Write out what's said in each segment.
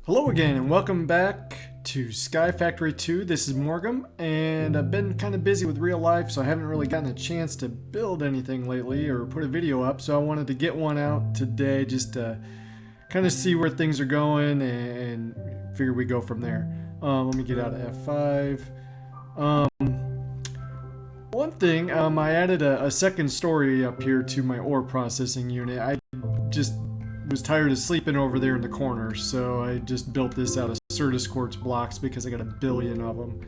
Hello again and welcome back to SkyFactory2. This is Morgan, and I've been kind of busy with real life, so I haven't really gotten a chance to build anything lately or put a video up, so I wanted to get one out today just to kind of see where things are going and figure we go from there. Let me get out of F5. One thing, I added a second story up here to my ore processing unit. I just was tired of sleeping over there in the corner, so I just built this out of Certus quartz blocks because I got a billion of them.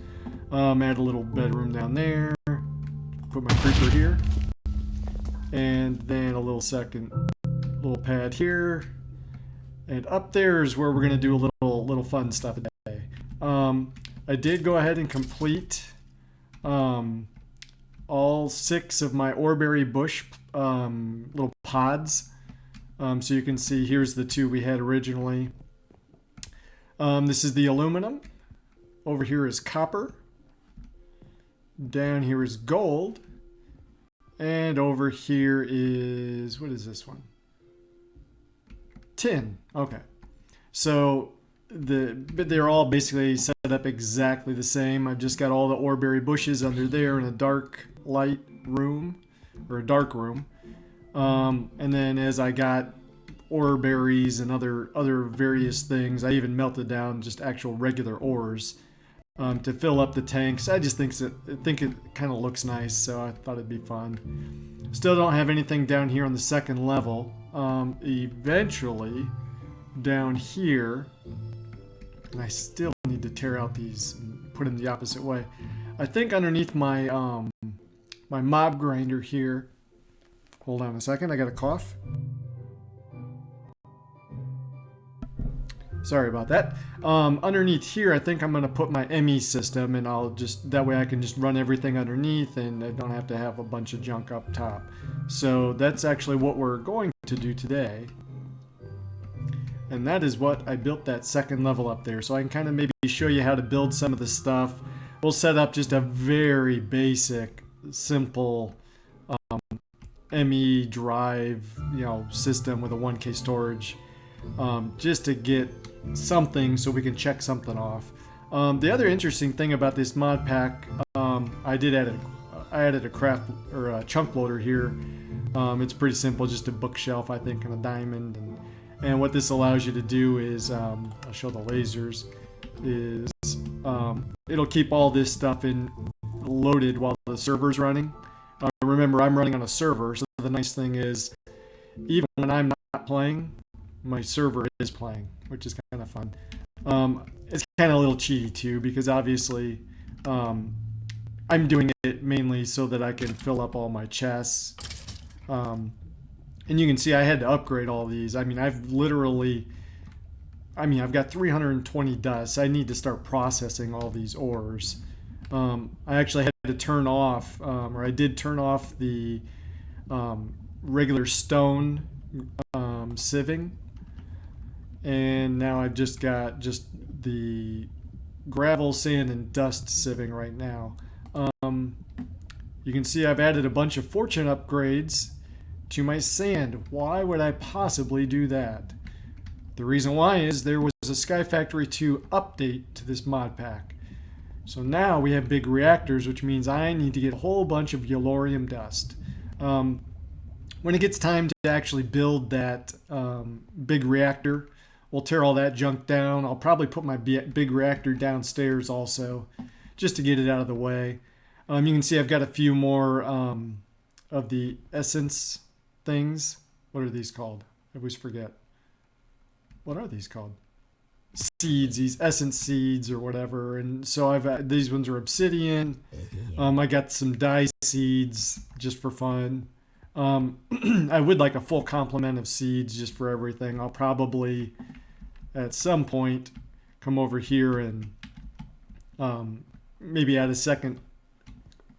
Add a little bedroom down there, put my creeper here, and then a little pad here, and up there is where we're gonna do a little fun stuff today. I did go ahead and complete all 6 of my oreberry bush little pods. So you can see here's the 2 we had originally. This is the aluminum. Over here is copper. Down here is gold. And over here is, what is this one? Tin. Okay. So but they're all basically set up exactly the same. I've just got all the oreberry bushes under there in a dark light room, or a dark room. And then as I got ore berries and other various things, I even melted down just actual regular ores to fill up the tanks. I just think it kind of looks nice, so I thought it'd be fun. Still don't have anything down here on the second level. Eventually, down here, and I still need to tear out these and put them the opposite way. I think underneath my my mob grinder here. Hold on a second, I got a cough. Sorry about that. Underneath here, I think I'm going to put my ME system, and that way I can just run everything underneath and I don't have to have a bunch of junk up top. So that's actually what we're going to do today. And that is what I built that second level up there. So I can kind of maybe show you how to build some of the stuff. We'll set up just a very basic, simple ME drive, system with a 1K storage, just to get something so we can check something off. The other interesting thing about this mod pack, I added a craft or a chunk loader here. It's pretty simple, just a bookshelf, I think, and a diamond. And what this allows you to do is, I'll show the lasers, is it'll keep all this stuff loaded while the server's running. Remember, I'm running on a server, so the nice thing is, even when I'm not playing, my server is playing, which is kind of fun. It's kind of a little cheaty too, because obviously I'm doing it mainly so that I can fill up all my chests. And you can see I had to upgrade all these. I mean, I've got 320 dust. I need to start processing all these ores. I actually had to turn off, or I did turn off the regular stone sieving, and now I've just got the gravel, sand, and dust sieving right now. You can see I've added a bunch of fortune upgrades to my sand. Why would I possibly do that? The reason why is there was a SkyFactory2 update to this mod pack. So now we have big reactors, which means I need to get a whole bunch of yellorium dust. When it gets time to actually build that big reactor, we'll tear all that junk down. I'll probably put my big reactor downstairs also, just to get it out of the way. You can see I've got a few more of the essence things. What are these called? I always forget. What are these called? Seeds, these essence seeds or whatever. And so these ones are obsidian. I got some dye seeds just for fun. I would like a full complement of seeds just for everything. I'll probably at some point come over here and maybe add a second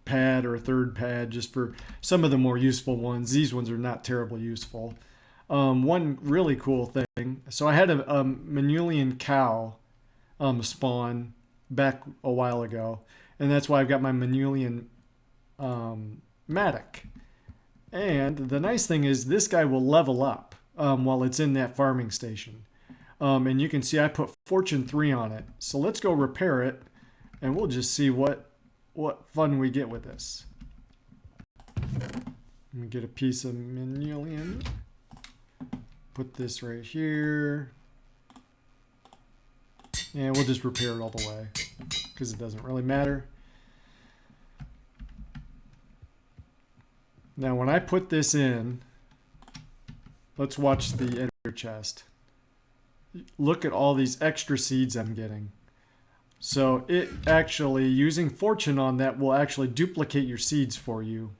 pad or a third pad just for some of the more useful ones. These ones are not terribly useful. One really cool thing, so I had a Manuelian cow spawn back a while ago, and that's why I've got my Manuelian Matic. And the nice thing is this guy will level up. while it's in that farming station. And you can see I put Fortune 3 on it. So let's go repair it, and we'll just see what fun we get with this. Let me get a piece of Minion. Put this right here. And we'll just repair it all the way because it doesn't really matter. Now when I put this in, let's watch the ender chest. Look at all these extra seeds I'm getting. So it actually, using Fortune on that will actually duplicate your seeds for you,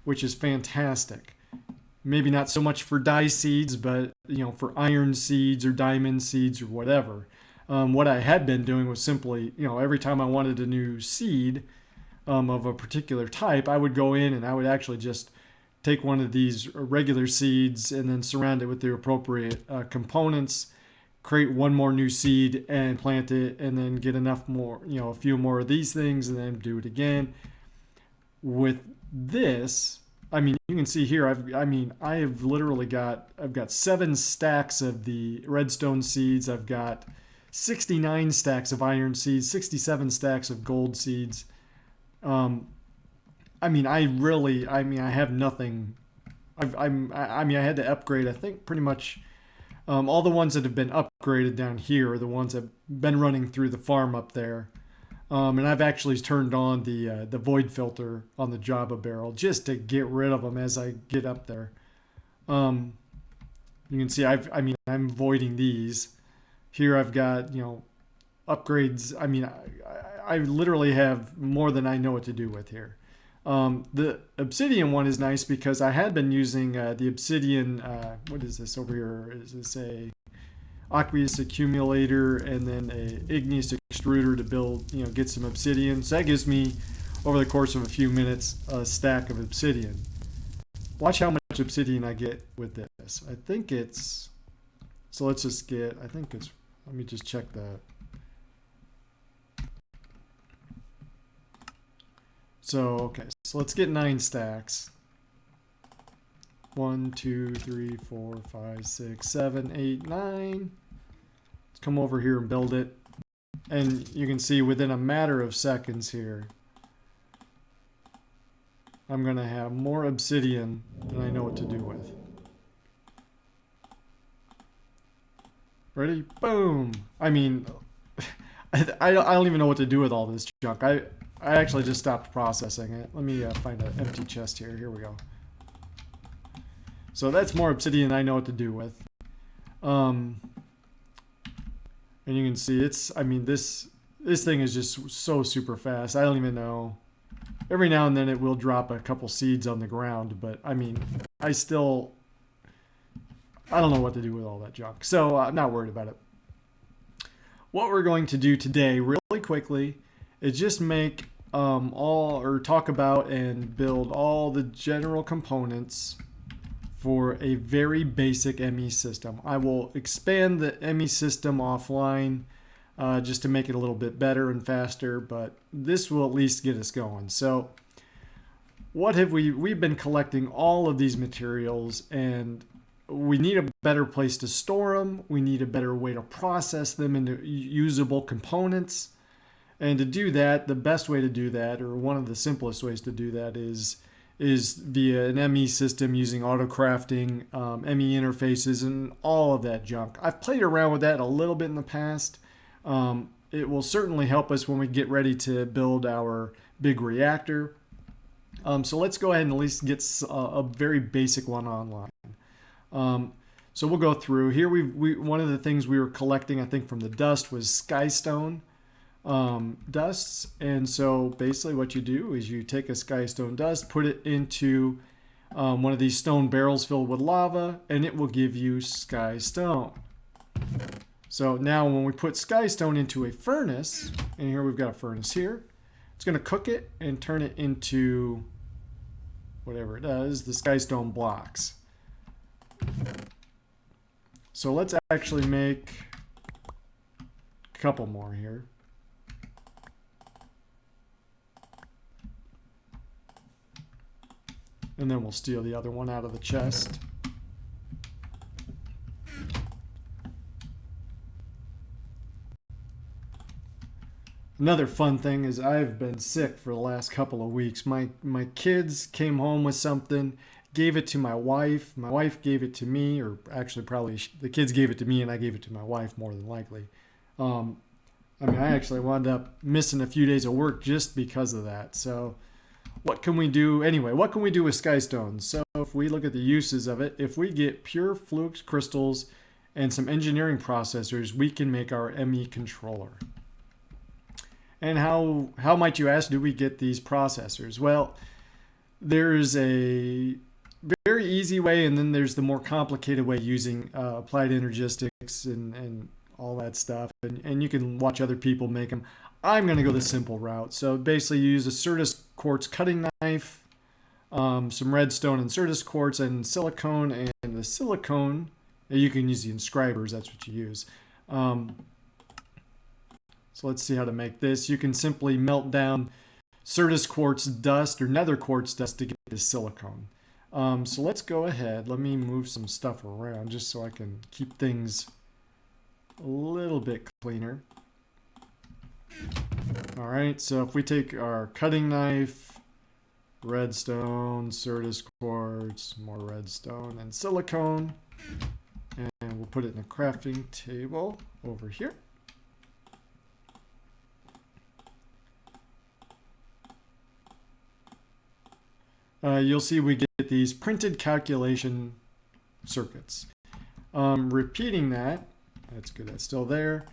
which is fantastic. Maybe not so much for dye seeds, but for iron seeds or diamond seeds or whatever. What I had been doing was simply, every time I wanted a new seed of a particular type, I would go in and I would actually just take one of these regular seeds and then surround it with the appropriate components, create one more new seed and plant it, and then get enough more, a few more of these things, and then do it again. With this, you can see here, I have literally I've got 7 stacks of the redstone seeds. I've got 69 stacks of iron seeds, 67 stacks of gold seeds. I have nothing. I had to upgrade, I think pretty much all the ones that have been upgraded down here are the ones that have been running through the farm up there. And I've actually turned on the void filter on the Java barrel just to get rid of them as I get up there. You can see I'm voiding these. Here I've got, upgrades. I literally have more than I know what to do with here. The obsidian one is nice because I had been using the obsidian, what is this over here? Is this a aqueous accumulator and then a igneous extruder to build, get some obsidian. So that gives me, over the course of a few minutes, a stack of obsidian. Watch how much obsidian I get with this. I think it's, so let's just get, let me just check that. So, okay, so let's get 9 stacks. 1, 2, 3, 4, 5, 6, 7, 8, 9. Let's come over here and build it. And you can see within a matter of seconds here, I'm going to have more obsidian than I know what to do with. Ready? Boom! I don't even know what to do with all this junk. I actually just stopped processing it. Let me find an empty chest here. Here we go. So that's more obsidian I know what to do with. And you can see this thing is just so super fast. I don't even know. Every now and then it will drop a couple seeds on the ground, but I don't know what to do with all that junk. So I'm not worried about it. What we're going to do today, really quickly, is just make talk about and build all the general components for a very basic ME system. I will expand the ME system offline just to make it a little bit better and faster, but this will at least get us going. So what have we've been collecting all of these materials, and we need a better place to store them. We need a better way to process them into usable components. And to do that, the best way to do that, or one of the simplest ways to do that, is via an ME system using auto crafting, ME interfaces, and all of that junk. I've played around with that a little bit in the past. It will certainly help us when we get ready to build our big reactor. So let's go ahead and at least get a very basic one online. So we'll go through here. One of the things we were collecting, I think, from the dust was skystone dusts. And so basically what you do is you take a skystone dust, put it into one of these stone barrels filled with lava, and it will give you skystone. So now when we put skystone into a furnace, and here we've got a furnace here, it's going to cook it and turn it into whatever it does, the skystone blocks. So let's actually make a couple more here. And then we'll steal the other one out of the chest. Another fun thing is I've been sick for the last couple of weeks. My kids came home with something, gave it to my wife. My wife gave it to me, or actually probably the kids gave it to me and I gave it to my wife more than likely. I mean, I actually wound up missing a few days of work just because of that. So what can we do? Anyway, what can we do with SkyStone? So if we look at the uses of it, if we get pure flux crystals and some engineering processors, we can make our ME controller. And how might you ask, do we get these processors? Well, there's a very easy way, and then there's the more complicated way using Applied Energistics and all that stuff. And you can watch other people make them. I'm going to go the simple route. So basically you use a Certus quartz cutting knife, some redstone and Certus quartz and silicone. And the silicone, you can use the inscribers, that's what you use. So let's see how to make this. You can simply melt down Certus quartz dust or nether quartz dust to get the silicone. So let's go ahead. Let me move some stuff around just so I can keep things a little bit cleaner. All right, so if we take our cutting knife, redstone, Certus quartz, more redstone, and silicone, and we'll put it in a crafting table over here. You'll see we get these printed calculation circuits. Repeating that, that's good, that's still there,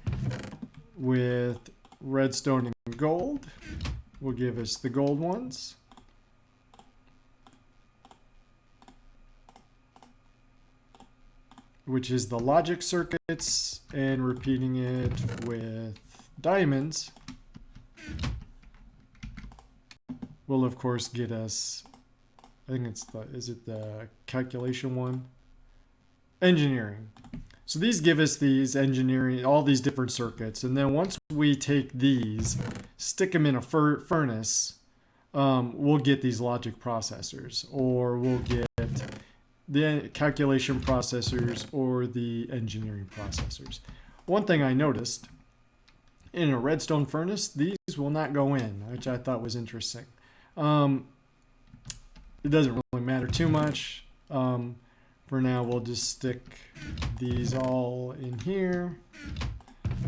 with redstone and gold will give us the gold ones. Which is the logic circuits, and repeating it with diamonds will of course get us, I think it's the, is it the calculation one? Engineering. So these give us these engineering, all these different circuits. And then once we take these, stick them in a furnace, we'll get these logic processors, or we'll get the calculation processors or the engineering processors. One thing I noticed, in a redstone furnace, these will not go in, which I thought was interesting. It doesn't really matter too much. For now, we'll just stick these all in here.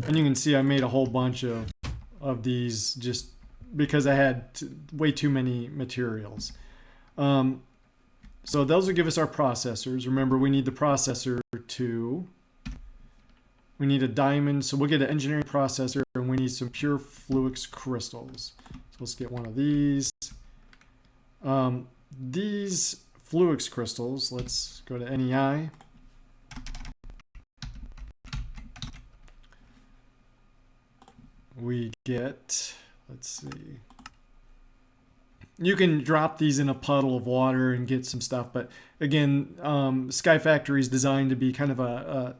And you can see I made a whole bunch of these just because I had way too many materials. So those will give us our processors. Remember, we need the processor to, we need a diamond. So we'll get an engineering processor, and we need some pure flux crystals. So let's get one of these. These flux crystals, let's go to NEI. We get, let's see. You can drop these in a puddle of water and get some stuff, but again, SkyFactory is designed to be kind of a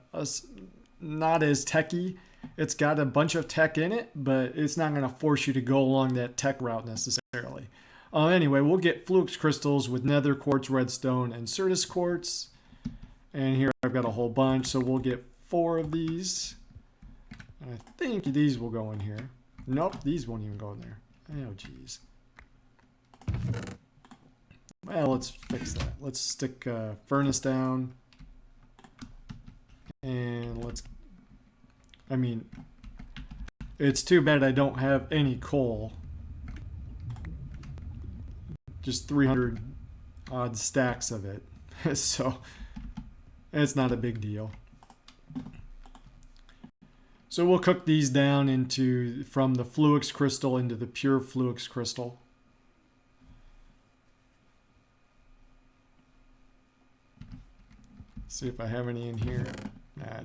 not as techy. It's got a bunch of tech in it, but it's not going to force you to go along that tech route necessarily. Anyway, we'll get flux crystals with nether quartz, redstone, and Certus quartz. And here I've got a whole bunch, so we'll get 4 of these. And I think these will go in here. Nope, these won't even go in there. Oh, geez. Well, let's fix that. Let's stick furnace down. And let's, I mean, it's too bad I don't have any coal. Just 300 odd stacks of it. So it's not a big deal. So we'll cook these down into, from the flux crystal into the pure flux crystal. See if I have any in here. Nah,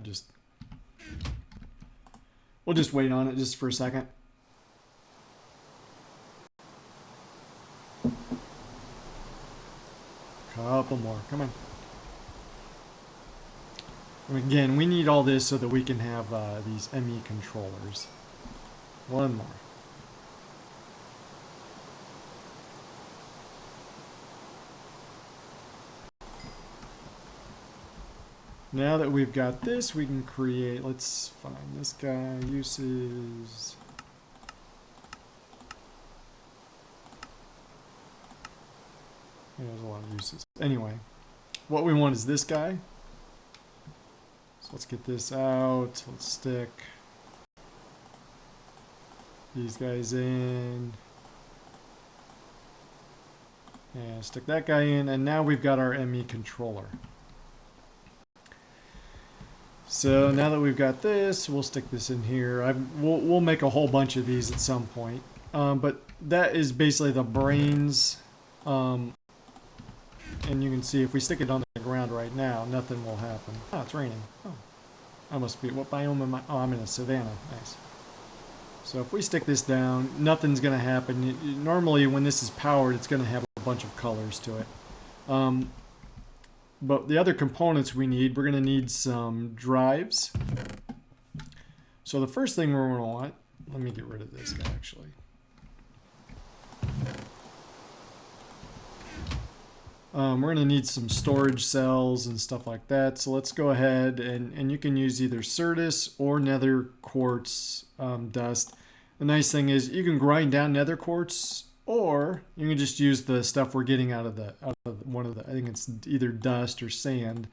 we'll just wait on it just for a second. Couple more, come on. And again, we need all this so that we can have these ME controllers. One more. Now that we've got this, we can create, let's find this guy, uses. There's a lot of uses. Anyway, what we want is this guy. So let's get this out. Let's stick these guys in. And stick that guy in. And now we've got our ME controller. So now that we've got this, we'll stick this in here. We'll make a whole bunch of these at some point. But that is basically the brains. And you can see if we stick it on the ground right now, nothing will happen. Oh, it's raining. Oh, I must be. What biome am I? Oh, I'm in a savanna. Nice. So if we stick this down, nothing's going to happen. Normally, when this is powered, it's going to have a bunch of colors to it. But the other components we need, we're going to need some drives. So the first thing we're going to want, let me get rid of this guy actually. We're going to need some storage cells and stuff like that. So let's go ahead and you can use either Certus or nether quartz dust. The nice thing is you can grind down nether quartz, or you can just use the stuff we're getting out of one of the, I think it's either dust or sand.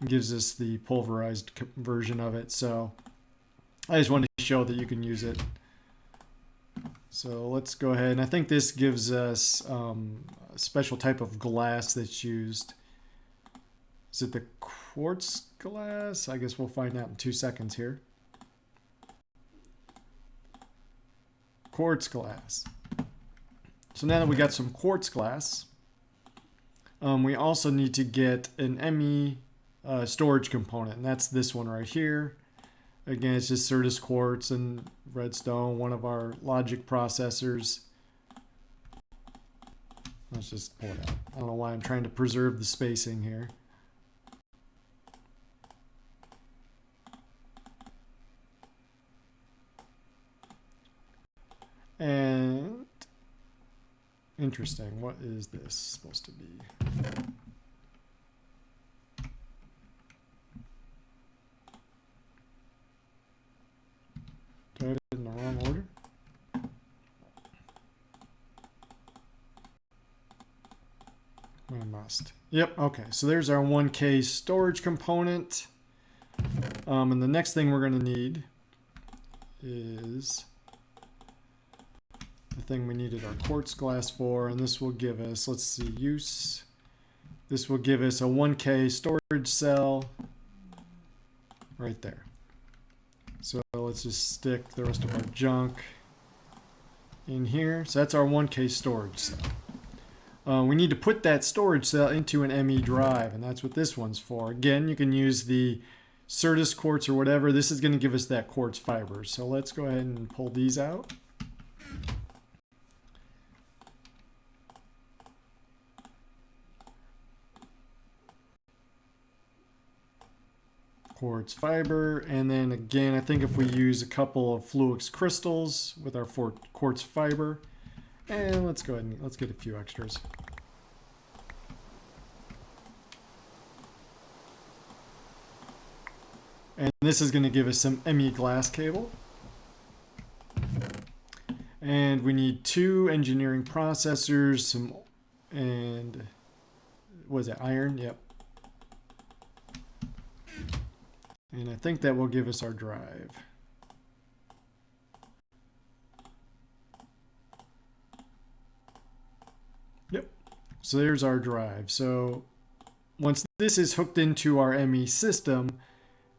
It gives us the pulverized version of it. So I just wanted to show that you can use it. So let's go ahead, and I think this gives us a special type of glass that's used. Is it the quartz glass? I guess we'll find out in 2 seconds here. Quartz glass. So now that we got some quartz glass, we also need to get an ME storage component, and that's this one right here. Again, it's just Certus quartz and redstone, one of our logic processors. Let's just pull it out. I don't know why I'm trying to preserve the spacing here. And interesting, what is this supposed to be? Did I do it in the wrong order? I must. Yep, okay, so there's our 1K storage component. And the next thing we're going to need is the thing we needed our quartz glass for, and this will give us, let's see, use. This will give us a 1K storage cell right there. So let's just stick the rest of our junk in here. So that's our 1K storage cell. We need to put that storage cell into an ME drive, and that's what this one's for. Again, you can use the Certus quartz or whatever. This is going to give us that quartz fiber. So let's go ahead and pull these out. Quartz fiber, and then again, I think if we use a couple of Fluix crystals with our quartz fiber, and let's go ahead and let's get a few extras. And this is going to give us some ME glass cable. And we need 2 engineering processors, and was it iron? Yep. And I think that will give us our drive. Yep. So there's our drive. So once this is hooked into our ME system,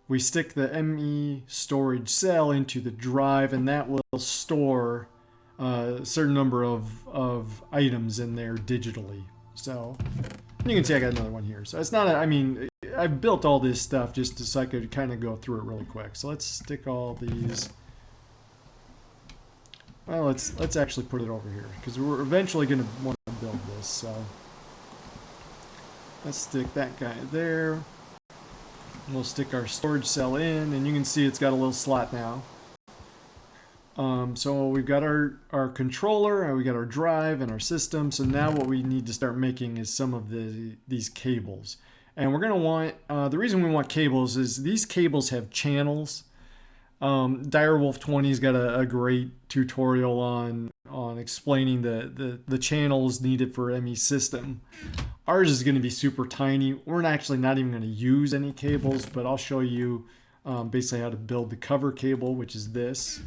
we stick the ME storage cell into the drive, and that will store a certain number of items in there digitally. So you can see I got another one here. So it's not, I mean, I built all this stuff just so I could kind of go through it really quick. So let's stick all these. Well, let's actually put it over here because we're eventually going to want to build this. So let's stick that guy there. We'll stick our storage cell in, and you can see it's got a little slot now. So we've got our controller, and we got our drive and our system. So now what we need to start making is some of these cables. And we're going to want, the reason we want cables is these cables have channels. Direwolf 20's got a great tutorial on explaining the channels needed for ME system. Ours is going to be super tiny. We're actually not even going to use any cables, but I'll show you basically how to build the cover cable, which is this.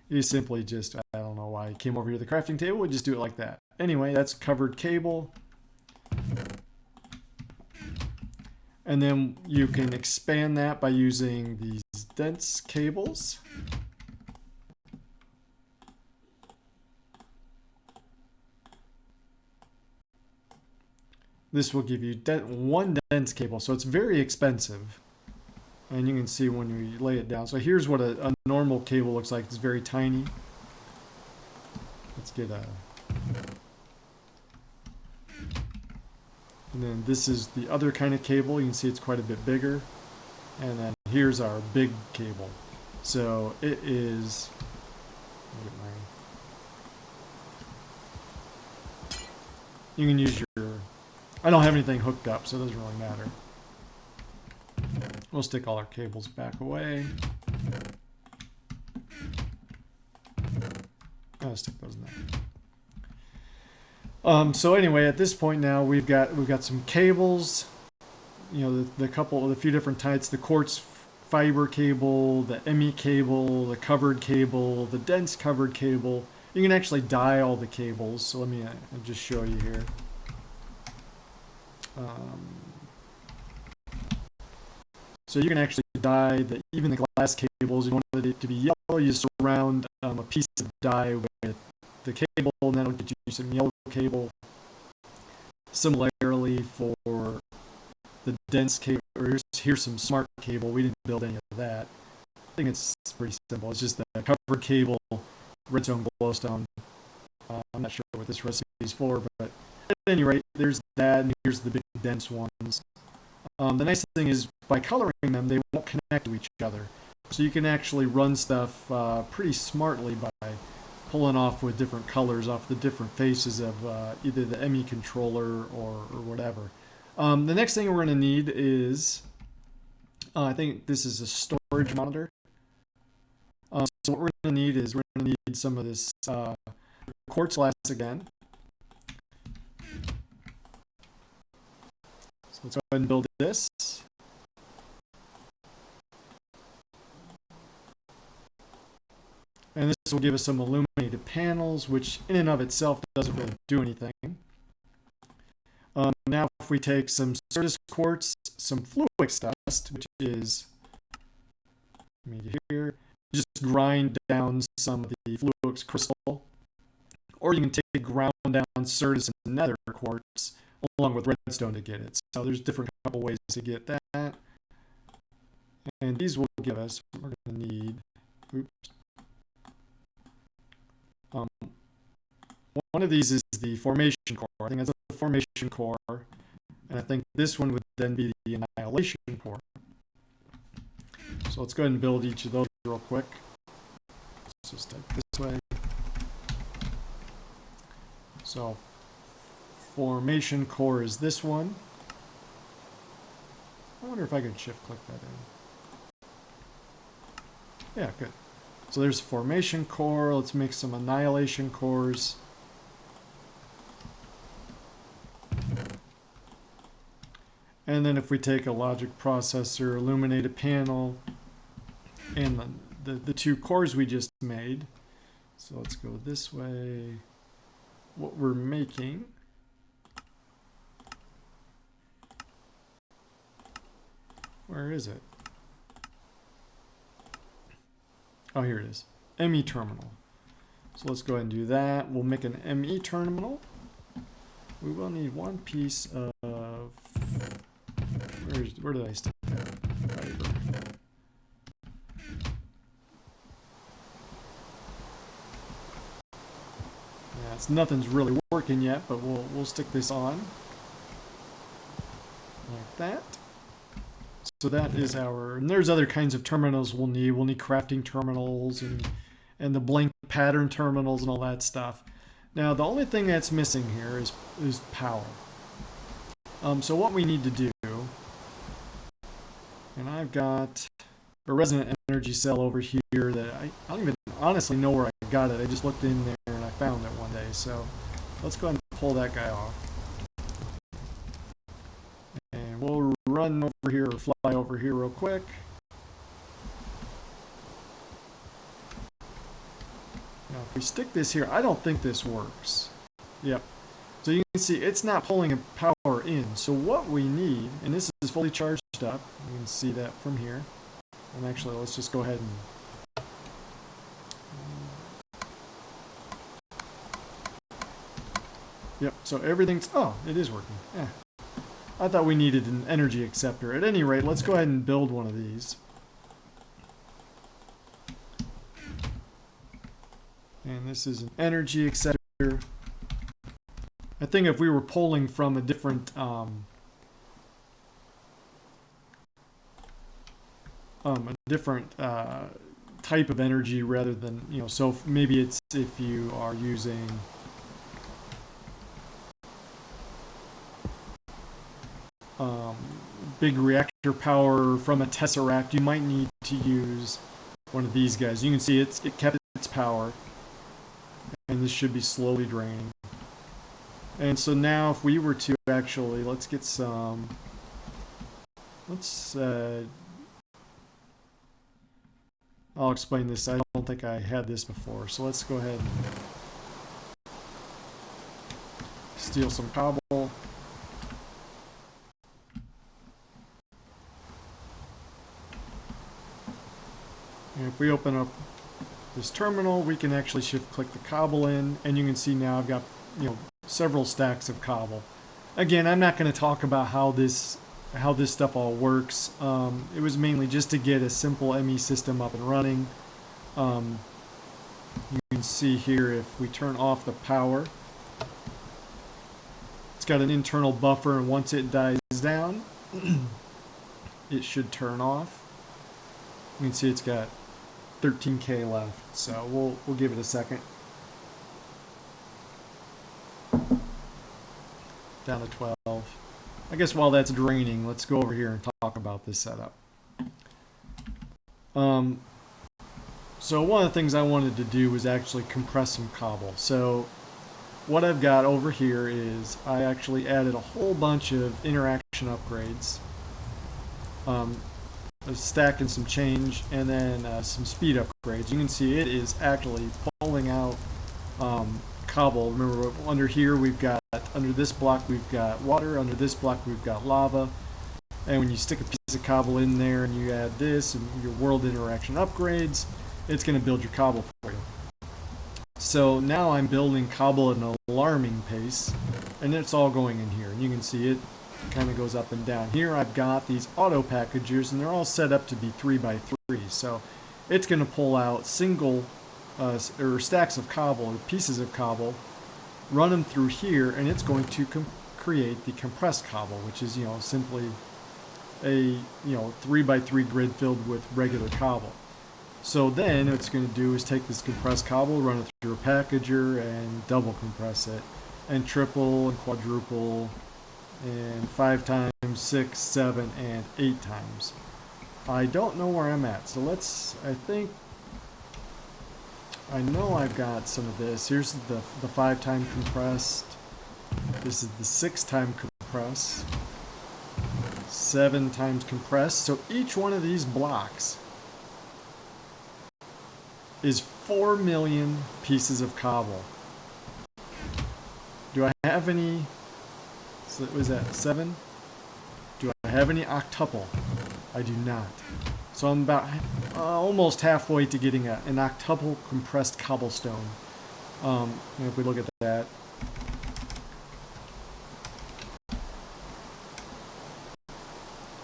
You simply just, I don't know why I came over here to the crafting table, we just do it like that. Anyway, that's covered cable. And then you can expand that by using these dense cables. This will give you one dense cable, so it's very expensive. And you can see when we lay it down. So here's what a normal cable looks like. It's very tiny. Let's get a... And then this is the other kind of cable. You can see it's quite a bit bigger. And then here's our big cable. So it is... You can use your... I don't have anything hooked up, so it doesn't really matter. We'll stick all our cables back away. I'll stick those in there. So anyway, at this point now we've got some cables. You know, the few different types: the quartz fiber cable, the ME cable, the covered cable, the dense covered cable. You can actually dye all the cables. So let me just show you here. So you can actually dye even the glass cables. You wanted it to be yellow, you surround a piece of dye with the cable, and that'll get you some yellow cable. Similarly for the dense cable, or here's some smart cable. We didn't build any of that. I think it's pretty simple. It's just the covered cable, redstone, glowstone. I'm not sure what this recipe is for, but at any rate, there's that, and here's the big dense ones. The nice thing is, by coloring them, they won't connect to each other. So you can actually run stuff pretty smartly by pulling off with different colors off the different faces of either the ME controller or whatever. The next thing we're going to need is, I think this is a storage monitor. So what we're going to need is we're going to need some of this quartz glass again. So let's go ahead and build this. And this will give us some illuminated panels, which in and of itself doesn't really do anything. Now if we take some Certus quartz, some Fluix dust, which is, here, just grind down some of the Fluix crystal. Or you can take ground down Certus and nether quartz along with redstone to get it. So there's different couple ways to get that. And these will give us, we're going to need, one of these is the formation core. I think that's the formation core. And I think this one would then be the annihilation core. So let's go ahead and build each of those real quick. Let's just type this way. So formation core is this one. I wonder if I can shift click that in. Yeah, good. So there's formation core. Let's make some annihilation cores. And then if we take a logic processor, illuminated panel, and the two cores we just made. So let's go this way. What we're making. Where is it? Oh, here it is. ME terminal. So let's go ahead and do that. We'll make an ME terminal. We will need one piece of... Where did I stick that? Fiber. Yeah, nothing's really working yet, but we'll stick this on. Like that. So that is our, and there's other kinds of terminals we'll need. We'll need crafting terminals and the blank pattern terminals and all that stuff. Now the only thing that's missing here is power. So what we need to do, and I've got a resonant energy cell over here that I don't even honestly know where I got it. I just looked in there and I found it one day. So let's go ahead and pull that guy off. And we'll run over here or fly over here real quick. Now if we stick this here, I don't think this works. Yep. So you can see it's not pulling power in. So what we need, and this is fully charged up, you can see that from here. And actually, let's just go ahead and... Yep, so everything's... Oh, it is working. Yeah. I thought we needed an energy acceptor. At any rate, let's go ahead and build one of these. And this is an energy acceptor. I think if we were pulling from a different type of energy rather than, you know, so maybe it's if you are using big reactor power from a tesseract, you might need to use one of these guys. You can see it kept its power, and this should be slowly draining. And so now if we were to actually, let's get some, I'll explain this. I don't think I had this before. So let's go ahead and steal some cobble. And if we open up this terminal, we can actually shift click the cobble in, and you can see now I've got, you know, several stacks of cobble. Again, I'm not going to talk about how this stuff all works. It was mainly just to get a simple ME system up and running. You can see here if we turn off the power, it's got an internal buffer, and once it dies down, it should turn off. You can see it's got 13K left, so we'll give it a second. Down to 12. I guess while that's draining, let's go over here and talk about this setup. So one of the things I wanted to do was actually compress some cobble. So what I've got over here is I actually added a whole bunch of interaction upgrades. A stack and some change, and then some speed upgrades. You can see it is actually pulling out cobble. Remember, under here we've got, under this block we've got water, under this block we've got lava, and when you stick a piece of cobble in there and you add this and your world interaction upgrades, it's going to build your cobble for you. So now I'm building cobble at an alarming pace, and it's all going in here, and you can see it kind of goes up and down. Here I've got these auto packagers, and they're all set up to be 3x3, so it's going to pull out single or stacks of cobble or pieces of cobble, run them through here, and it's going to create the compressed cobble, which is, you know, simply a 3x3 grid filled with regular cobble. So then what it's going to do is take this compressed cobble, run it through a packager, and double compress it, and triple and quadruple, and 5 times, 6, 7, and 8 times. I don't know where I'm at, so I know I've got some of this. Here's the 5 time compressed. This is the 6 time compressed. 7 times compressed. So each one of these blocks is 4 million pieces of cobble. Do I have any? So was that 7? Do I have any octuple? I do not. So I'm about almost halfway to getting an octuple compressed cobblestone. And if we look at that, I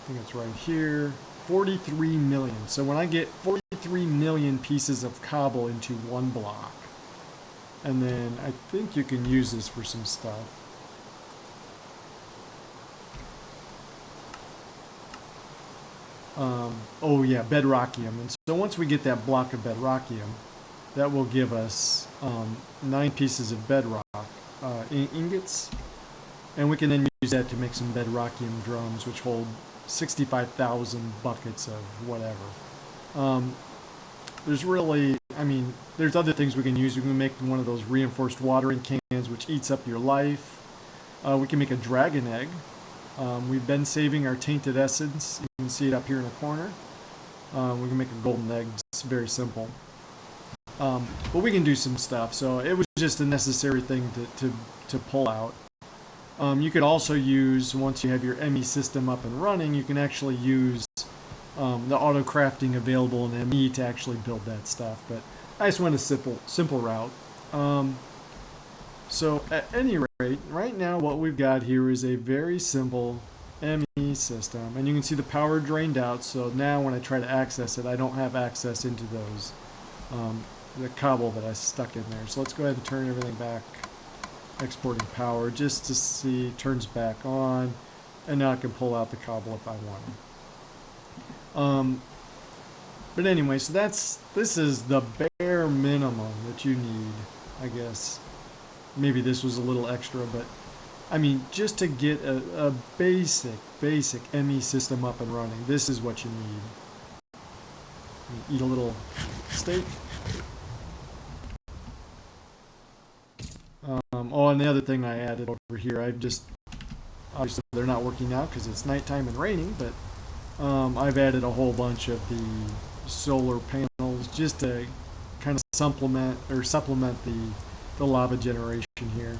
think it's right here, 43 million. So when I get 43 million pieces of cobble into one block, and then I think you can use this for some stuff. Oh yeah, bedrockium. And so once we get that block of bedrockium, that will give us 9 pieces of bedrock ingots, and we can then use that to make some bedrockium drums, which hold 65,000 buckets of whatever. Um, there's really, I mean, there's other things we can use. We can make one of those reinforced watering cans, which eats up your life. We can make a dragon egg. We've been saving our tainted essence. You can see it up here in the corner. We can make a golden egg. It's very simple. But we can do some stuff. So it was just a necessary thing to pull out. You could also use, once you have your ME system up and running, you can actually use the auto crafting available in ME to actually build that stuff. But I just went a simple route. So at any rate, right now what we've got here is a very simple ME system. And you can see the power drained out. So now when I try to access it, I don't have access into those, the cobble that I stuck in there. So let's go ahead and turn everything back, exporting power, just to see it turns back on. And now I can pull out the cobble if I want. But anyway, so this is the bare minimum that you need, I guess. Maybe this was a little extra, but I mean, just to get a basic ME system up and running, this is what you need. Eat a little steak. Oh, and the other thing I added over here, obviously they're not working out because it's nighttime and raining, but I've added a whole bunch of the solar panels just to kind of supplement the lava generation here,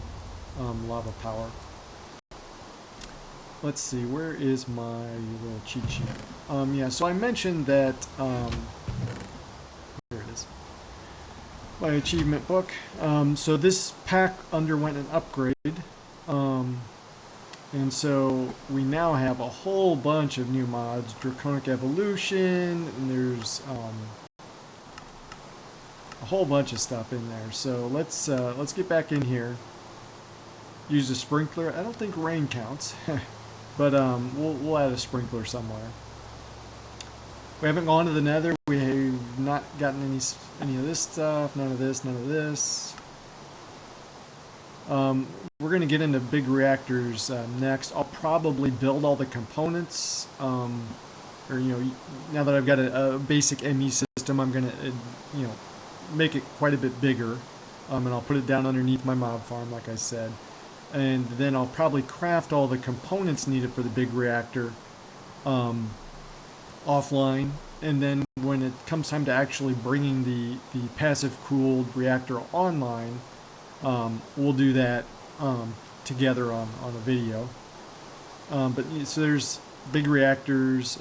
lava power. Let's see, where is my little cheat sheet? Yeah, so I mentioned that, here it is, my achievement book. So this pack underwent an upgrade, and so we now have a whole bunch of new mods, Draconic Evolution, and there's a whole bunch of stuff in there. So let's get back in here. Use a sprinkler. I don't think rain counts, but we'll add a sprinkler somewhere. We haven't gone to the Nether. We have not gotten any of this stuff. None of this. None of this. We're going to get into big reactors next. I'll probably build all the components, or now that I've got a basic ME system, I'm going to make it quite a bit bigger, and I'll put it down underneath my mob farm, like I said, and then I'll probably craft all the components needed for the big reactor offline, and then when it comes time to actually bringing the passive cooled reactor online, we'll do that together on a video. But so there's big reactors,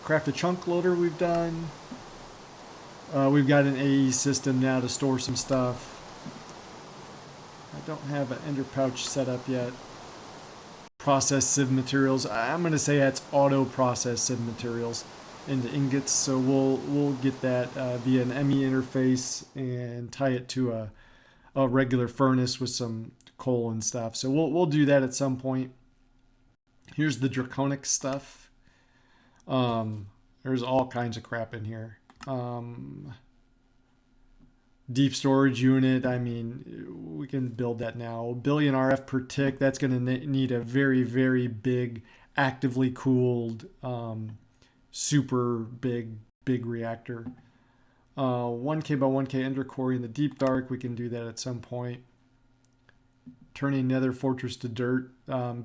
craft a chunk loader we've done. We've got an AE system now to store some stuff. I don't have an ender pouch set up yet. Process sieve materials. I'm going to say that's auto process sieve materials into ingots. So we'll get that via an ME interface and tie it to a regular furnace with some coal and stuff. So we'll do that at some point. Here's the draconic stuff. There's all kinds of crap in here. Deep storage unit, I mean, we can build that now. 1 billion RF per tick, that's going to need a very, very big, actively cooled, super big reactor. 1K by 1K ender quarry in the deep dark, we can do that at some point. Turning nether fortress to dirt.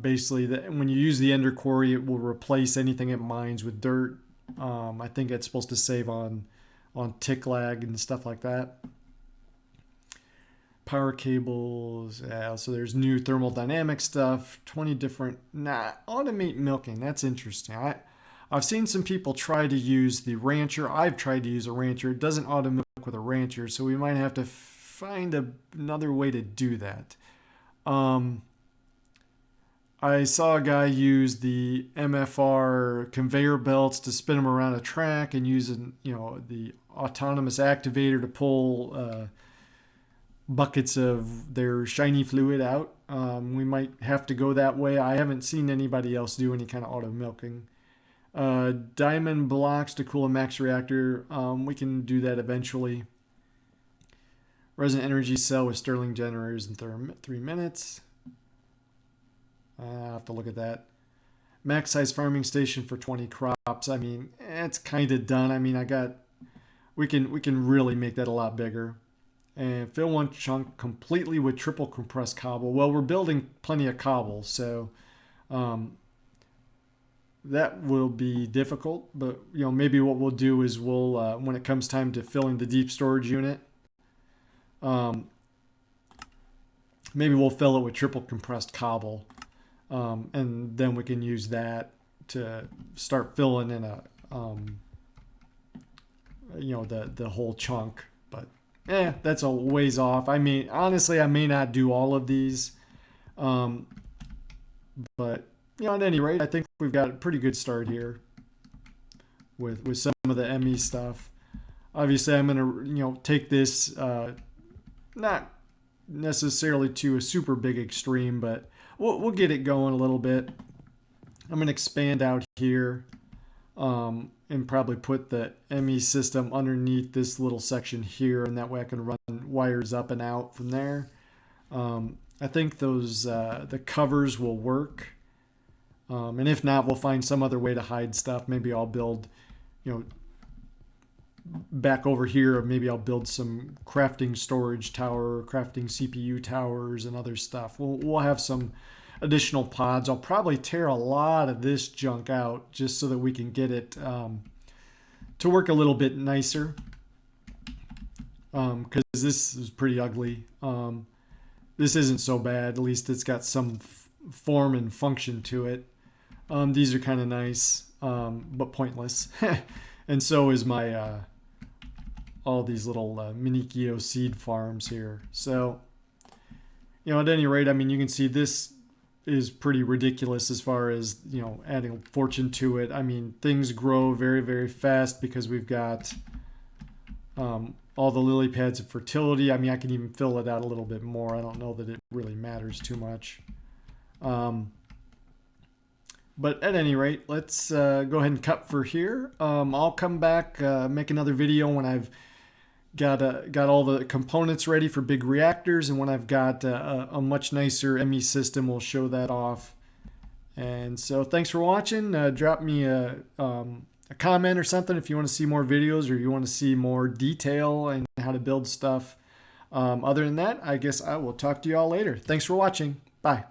Basically, when you use the ender quarry, it will replace anything it mines with dirt. I think it's supposed to save on tick lag and stuff like that. Power cables, so there's new thermodynamic stuff, 20 different, automate milking, that's interesting. I've seen some people try to use the rancher. I've tried to use a rancher. It doesn't auto milk with a rancher, so we might have to find another way to do that. I saw a guy use the MFR conveyor belts to spin them around a track and using, the autonomous activator to pull buckets of their shiny fluid out. We might have to go that way. I haven't seen anybody else do any kind of auto milking. Diamond blocks to cool a max reactor. We can do that eventually. Resin energy cell with Stirling generators in 3 minutes. I'll have to look at that. max size farming station for 20 crops. I mean, it's kind of done. I mean, we can really make that a lot bigger. And fill one chunk completely with triple compressed cobble. Well, we're building plenty of cobble, so that will be difficult. But maybe what we'll do is we'll when it comes time to filling the deep storage unit, maybe we'll fill it with triple compressed cobble, and then we can use that to start filling in the whole chunk. But that's a ways off. I mean, honestly, I may not do all of these, but at any rate, I think we've got a pretty good start here with some of the ME stuff. Obviously, I'm gonna take this not necessarily to a super big extreme, but we'll get it going a little bit. I'm gonna expand out here. And probably put the ME system underneath this little section here, and that way I can run wires up and out from there. I think those the covers will work, and if not, we'll find some other way to hide stuff. Maybe I'll build, back over here, maybe I'll build some crafting storage tower, crafting CPU towers, and other stuff. We'll have some additional pods. I'll probably tear a lot of this junk out just so that we can get it to work a little bit nicer, because this is pretty ugly. This isn't so bad. At least it's got some form and function to it. These are kind of nice, but pointless. And so is my all these little Minikio seed farms here. So at any rate, I mean, you can see this is pretty ridiculous as far as adding fortune to it. I mean, things grow very, very fast because we've got all the lily pads of fertility. I mean, I can even fill it out a little bit more. I don't know that it really matters too much. But at any rate, let's go ahead and cut for here. I'll come back, make another video when I've got all the components ready for big reactors, and when I've got a much nicer ME system, we'll show that off. And so thanks for watching. Drop me a comment or something if you want to see more videos, or you want to see more detail and how to build stuff. Other than that, I guess I will talk to you all later. Thanks for watching. Bye.